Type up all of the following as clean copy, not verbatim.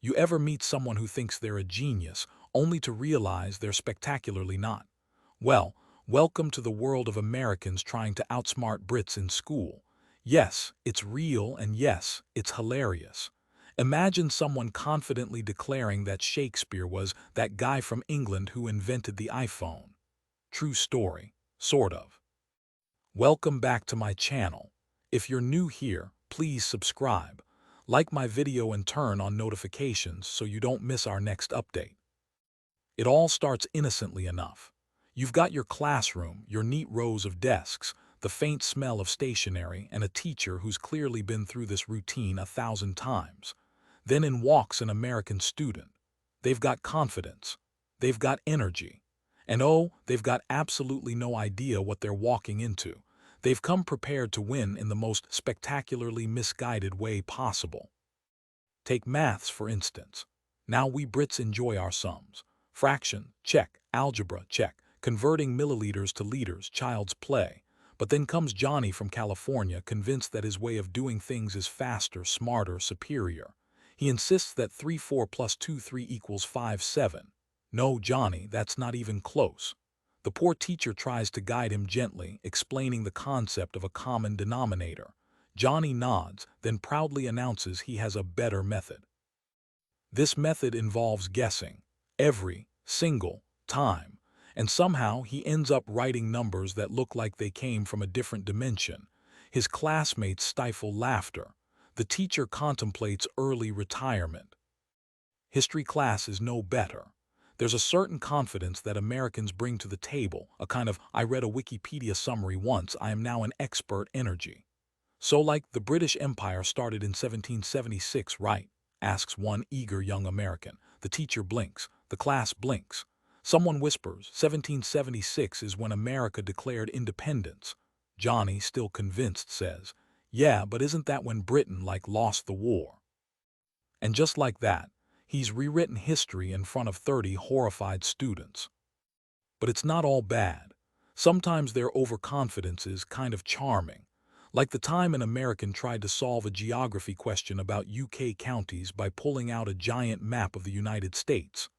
You ever meet someone who thinks they're a genius, only to realize they're spectacularly not? Well, welcome to the world of Americans trying to outsmart Brits in school. Yes, it's real, and yes, it's hilarious. Imagine someone confidently declaring that Shakespeare was that guy from England who invented the iPhone. True story, sort of. Welcome back to my channel. If you're new here, please subscribe. Like my video and turn on notifications so you don't miss our next update. It all starts innocently enough. You've got your classroom, your neat rows of desks, the faint smell of stationery, and a teacher who's clearly been through this routine 1,000 times. Then in walks an American student. They've got confidence. They've got energy. And oh, they've got absolutely no idea what they're walking into. They've come prepared to win in the most spectacularly misguided way possible. Take maths, for instance. Now we Brits enjoy our sums. Fraction, check. Algebra, check. Converting milliliters to liters, child's play. But then comes Johnny from California, convinced that his way of doing things is faster, smarter, superior. He insists that 3 4 plus 2 3 equals 5 7. No, Johnny, that's not even close. The poor teacher tries to guide him gently, explaining the concept of a common denominator. Johnny nods, then proudly announces he has a better method. This method involves guessing, every single time, and somehow he ends up writing numbers that look like they came from a different dimension. His classmates stifle laughter. The teacher contemplates early retirement. History class is no better. There's a certain confidence that Americans bring to the table, a kind of "I read a Wikipedia summary once, I am now an expert" energy. So like the British Empire started in 1776, right? Asks one eager young American. The teacher blinks. The class blinks. Someone whispers, 1776 is when America declared independence. Johnny, still convinced, says, yeah, but isn't that when Britain lost the war? And just like that, he's rewritten history in front of 30 horrified students. But it's not all bad. Sometimes their overconfidence is kind of charming. Like the time an American tried to solve a geography question about UK counties by pulling out a giant map of the United States.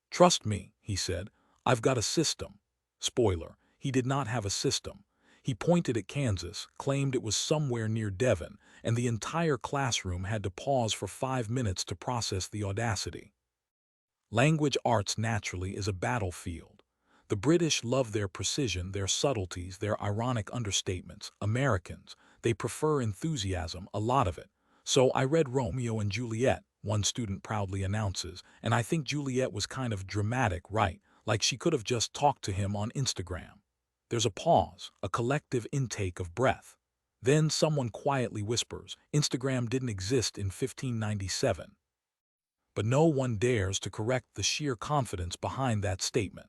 Trust me, he said, I've got a system. Spoiler, he did not have a system. He pointed at Kansas, claimed it was somewhere near Devon, and the entire classroom had to pause for 5 minutes to process the audacity. Language arts naturally is a battlefield. The British love their precision, their subtleties, their ironic understatements. Americans, they prefer enthusiasm, a lot of it. So I read Romeo and Juliet, one student proudly announces, and I think Juliet was kind of dramatic, right? Like she could have just talked to him on Instagram. There's a pause, a collective intake of breath. Then someone quietly whispers, Instagram didn't exist in 1597. But no one dares to correct the sheer confidence behind that statement.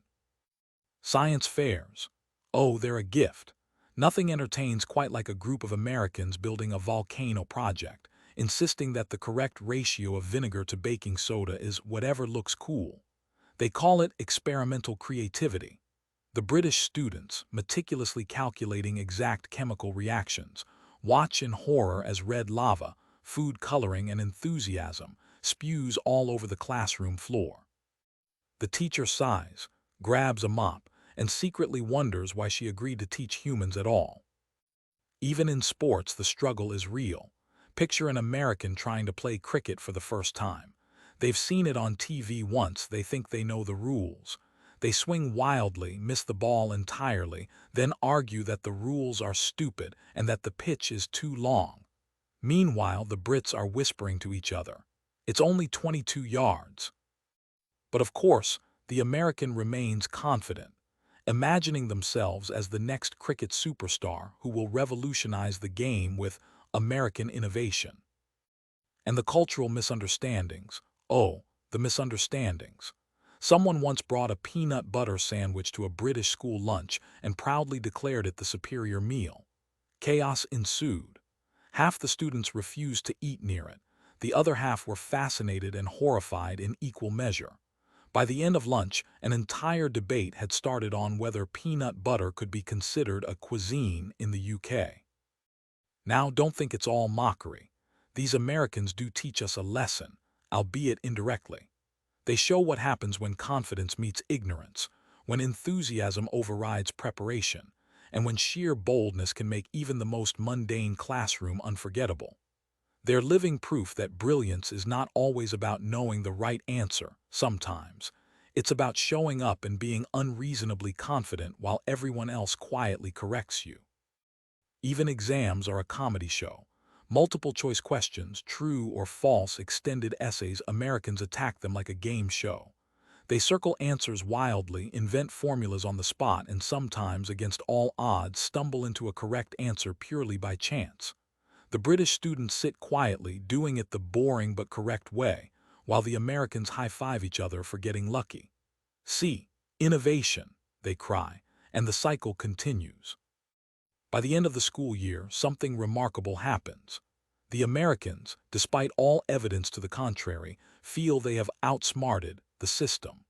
Science fairs. Oh, they're a gift. Nothing entertains quite like a group of Americans building a volcano project, insisting that the correct ratio of vinegar to baking soda is whatever looks cool. They call it experimental creativity. The British students, meticulously calculating exact chemical reactions, watch in horror as red lava, food coloring and enthusiasm, spews all over the classroom floor. The teacher sighs, grabs a mop, and secretly wonders why she agreed to teach humans at all. Even in sports, the struggle is real. Picture an American trying to play cricket for the first time. They've seen it on TV once, they think they know the rules. They swing wildly, miss the ball entirely, then argue that the rules are stupid and that the pitch is too long. Meanwhile, the Brits are whispering to each other. It's only 22 yards. But of course, the American remains confident, imagining themselves as the next cricket superstar who will revolutionize the game with American innovation. And the cultural misunderstandings. Oh, the misunderstandings. Someone once brought a peanut butter sandwich to a British school lunch and proudly declared it the superior meal. Chaos ensued. Half the students refused to eat near it. The other half were fascinated and horrified in equal measure. By the end of lunch, an entire debate had started on whether peanut butter could be considered a cuisine in the UK. Now, don't think it's all mockery. These Americans do teach us a lesson. albeit indirectly. They show what happens when confidence meets ignorance, when enthusiasm overrides preparation, and when sheer boldness can make even the most mundane classroom unforgettable. They're living proof that brilliance is not always about knowing the right answer. Sometimes it's about showing up and being unreasonably confident while everyone else quietly corrects you. Even exams are a comedy show. Multiple choice questions, true or false extended essays, Americans attack them like a game show. They circle answers wildly, invent formulas on the spot, and sometimes, against all odds, stumble into a correct answer purely by chance. The British students sit quietly, doing it the boring but correct way, while the Americans high-five each other for getting lucky. See, innovation, they cry, and the cycle continues. By the end of the school year, something remarkable happens. The Americans, despite all evidence to the contrary, feel they have outsmarted the system.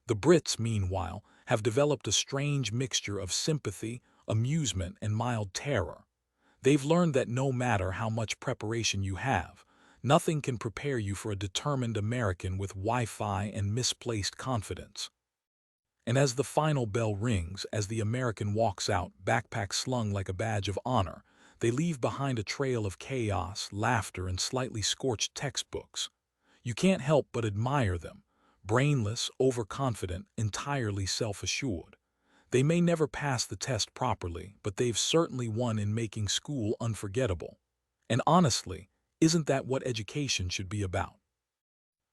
The Brits, meanwhile, have developed a strange mixture of sympathy, amusement, and mild terror. They've learned that no matter how much preparation you have, nothing can prepare you for a determined American with Wi-Fi and misplaced confidence. And as the final bell rings, as the American walks out, backpack slung like a badge of honor, they leave behind a trail of chaos, laughter, and slightly scorched textbooks. You can't help but admire them. Brainless, overconfident, entirely self-assured. They may never pass the test properly, but they've certainly won in making school unforgettable. And honestly, isn't that what education should be about?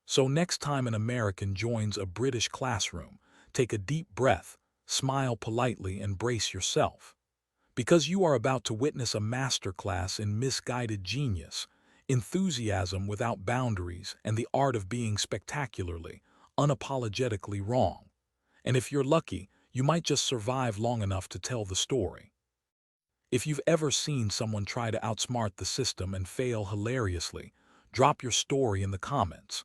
So next time an American joins a British classroom, take a deep breath, smile politely, and brace yourself. Because you are about to witness a masterclass in misguided genius, enthusiasm without boundaries, and the art of being spectacularly, unapologetically wrong. And if you're lucky, you might just survive long enough to tell the story. If you've ever seen someone try to outsmart the system and fail hilariously, drop your story in the comments.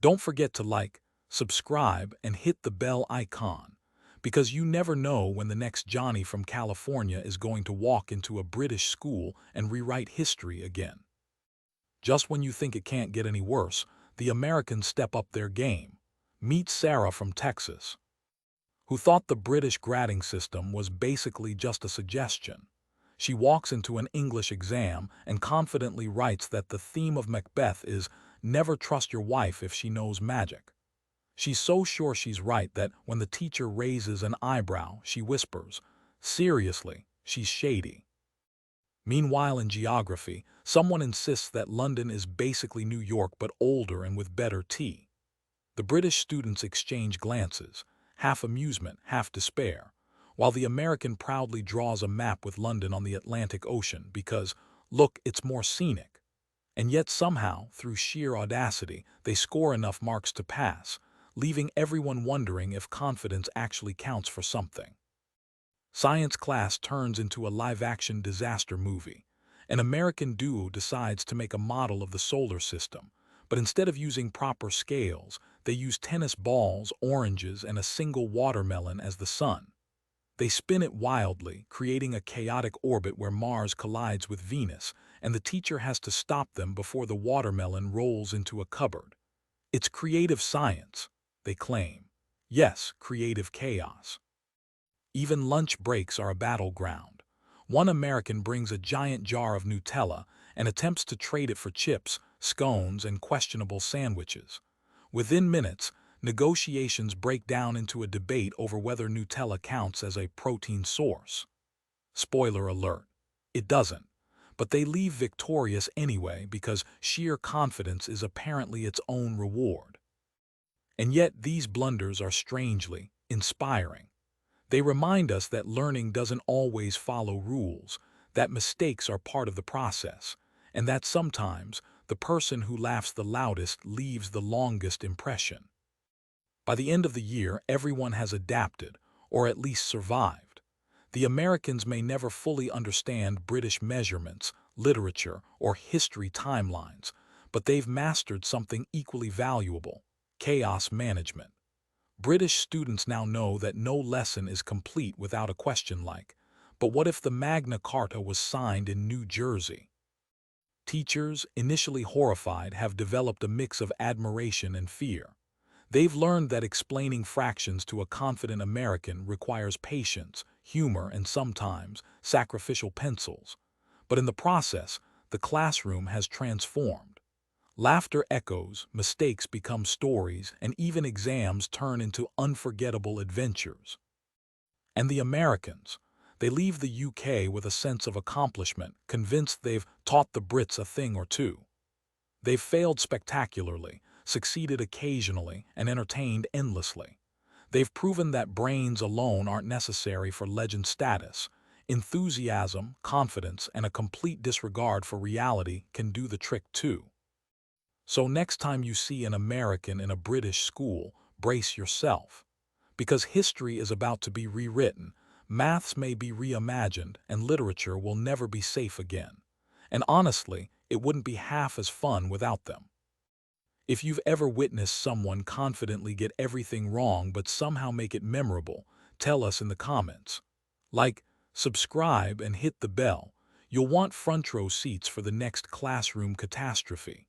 Don't forget to like, subscribe, and hit the bell icon, because you never know when the next Johnny from California is going to walk into a British school and rewrite history again. Just when you think it can't get any worse, the Americans step up their game. Meet Sarah from Texas, who thought the British grading system was basically just a suggestion. She walks into an English exam and confidently writes that the theme of Macbeth is "Never trust your wife if she knows magic." She's so sure she's right that when the teacher raises an eyebrow, she whispers, "Seriously, she's shady." Meanwhile, in geography, someone insists that London is basically New York but older and with better tea. The British students exchange glances, half amusement, half despair, while the American proudly draws a map with London on the Atlantic Ocean because, look, it's more scenic. And yet somehow, through sheer audacity, they score enough marks to pass, leaving everyone wondering if confidence actually counts for something. Science class turns into a live-action disaster movie. An American duo decides to make a model of the solar system, but instead of using proper scales, they use tennis balls, oranges, and a single watermelon as the sun. They spin it wildly, creating a chaotic orbit where Mars collides with Venus, and the teacher has to stop them before the watermelon rolls into a cupboard. It's creative science, they claim. Yes, creative chaos. Even lunch breaks are a battleground. One American brings a giant jar of Nutella and attempts to trade it for chips, scones, and questionable sandwiches. Within minutes, negotiations break down into a debate over whether Nutella counts as a protein source. Spoiler alert, it doesn't. But they leave victorious anyway because sheer confidence is apparently its own reward. And yet these blunders are strangely inspiring. They remind us that learning doesn't always follow rules, that mistakes are part of the process, and that sometimes the person who laughs the loudest leaves the longest impression. By the end of the year, everyone has adapted, or at least survived. The Americans may never fully understand British measurements, literature, or history timelines, but they've mastered something equally valuable: chaos management. British students now know that no lesson is complete without a question like, "But what if the Magna Carta was signed in New Jersey?" Teachers, initially horrified, have developed a mix of admiration and fear. They've learned that explaining fractions to a confident American requires patience, humor, and sometimes sacrificial pencils. But in the process, the classroom has transformed. Laughter echoes, mistakes become stories, and even exams turn into unforgettable adventures. And the Americans, they leave the UK with a sense of accomplishment, convinced they've taught the Brits a thing or two. They've failed spectacularly, succeeded occasionally, and entertained endlessly. They've proven that brains alone aren't necessary for legend status. Enthusiasm, confidence, and a complete disregard for reality can do the trick too. So next time you see an American in a British school, brace yourself. Because history is about to be rewritten, maths may be reimagined, and literature will never be safe again. And honestly, it wouldn't be half as fun without them. If you've ever witnessed someone confidently get everything wrong but somehow make it memorable, tell us in the comments. Like, subscribe, and hit the bell. You'll want front row seats for the next classroom catastrophe.